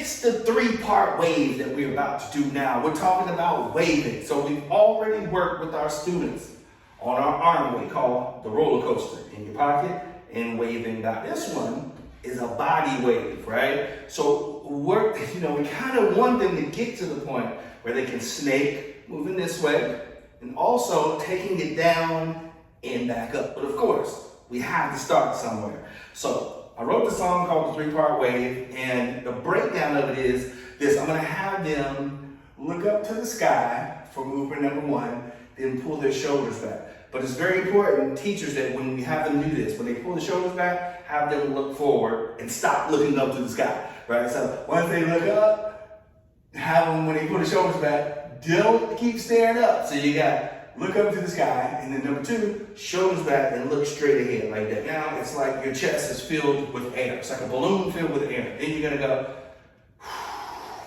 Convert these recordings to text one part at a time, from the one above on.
It's the three-part wave that we're about to do now. We're talking about waving. So we've already worked with our students on our arm wave called the roller coaster in your pocket and waving down. This one is a body wave, right? So we kind of want them to get to the point where they can snake, moving this way, and also taking it down and back up. But of course, we have to start somewhere. So I wrote the song called The Three-Part Wave, and the breakdown of it is this. I'm gonna have them look up to the sky for movement number one, then pull their shoulders back. But it's very important, teachers, that when we have them do this, when they pull the shoulders back, have them look forward and stop looking up to the sky, right? So once they look up, have them, when they pull the shoulders back, don't keep staring up. So you got look up to the sky, and then number two, shoulders back and look straight ahead like that. Now it's like your chest is filled with air. It's like a balloon filled with air. Then you're gonna go,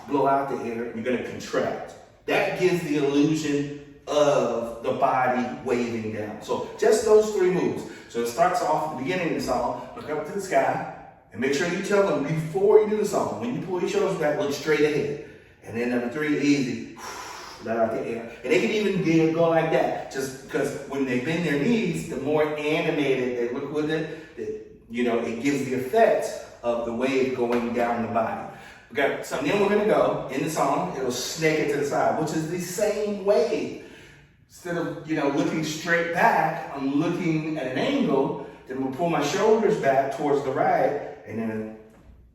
blow out the air, you're gonna contract. That gives the illusion of the body waving down. So just those three moves. So it starts off at the beginning of the song, look up to the sky, and make sure you tell them before you do the song, when you pull your shoulders back, look straight ahead. And then number three, easy. Let out the air. And they can even go like that, just because when they bend their knees, the more animated they look with it, it gives the effect of the wave going down the body. Okay, so then we're gonna go in the song, it'll snake it to the side, which is the same wave. Instead of looking straight back, I'm looking at an angle, then we'll pull my shoulders back towards the right, and then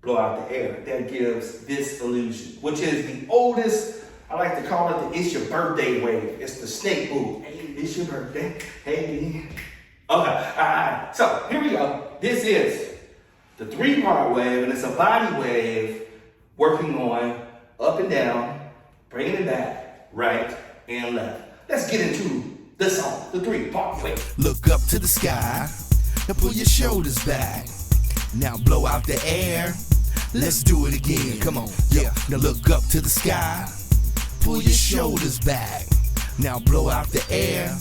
blow out the air. That gives this illusion, which is the oldest. I like to call it the "It's Your Birthday" wave. It's the snake move. Hey, it's your birthday. Hey. Okay, all right. So here we go. This is the three-part wave, and it's a body wave working on up and down, bringing it back, right and left. Let's get into the song, the three-part wave. Look up to the sky and pull your shoulders back. Now blow out the air. Let's do it again. Come on. Yeah. Now look up to the sky. Pull your shoulders back. Now blow out the air.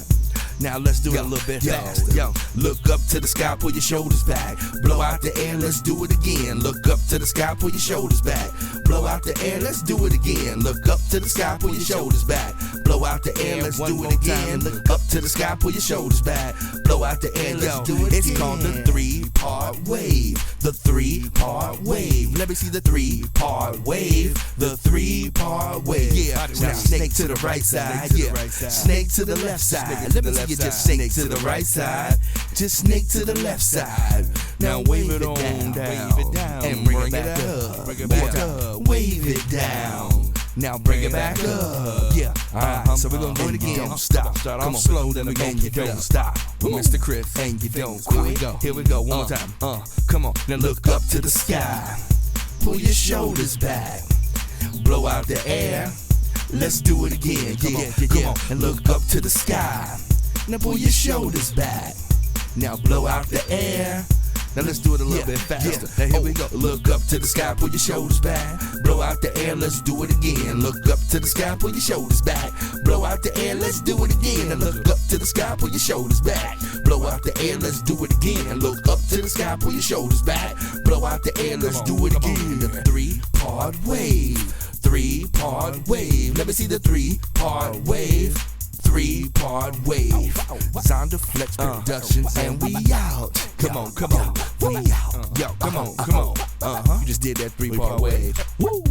Now let's do it a little bit faster. Yo, look up to the sky, pull your shoulders back. Blow out the air, let's do it again. Look up to the sky, pull your shoulders back. Blow out the air, let's do it again. Look up to the sky, pull your shoulders back. Blow out the air, let's do it again. Look up to the sky, pull your shoulders back. Blow out the air, let's do it again. It's called the three-part wave. The three-part wave. Let me see the three-part wave. The three-part wave. Yeah, now snake to the right side. Yeah, snake to the left side. Let me see you just snake to the right side. Just snake to the left side. Now wave it on down. And bring it back up. Bring it back up. Wave it down. Now bring it back up. Yeah. Alright, so we're gonna do it again. Don't stop. Start off slow, then we gon' you don't stop. With Mr. Chris, and you don't quit. Here we go, one more time. Come on. Now look up to the sky. Pull your shoulders back. Blow out the air. Let's do it again. Come on. And look up to the sky. Now pull your shoulders back. Now blow out the air. Now let's do it a little bit faster. Now here we go. Look up to the sky, pull your shoulders back. Blow out the air, let's do it again. Look up to the sky, pull your shoulders back. Blow out the air, let's do it again. Now look up to the sky, pull your shoulders back. Blow out the air, let's do it again. And look up to the sky, pull your shoulders back. Blow out the air, let's do it again. The three-part wave. Three-part wave. Let me see the three-part wave. Three-part wave. Sound of Flex Productions, and we out. Come on, we out. Yo, come on. You just did that three-part wave. Woo!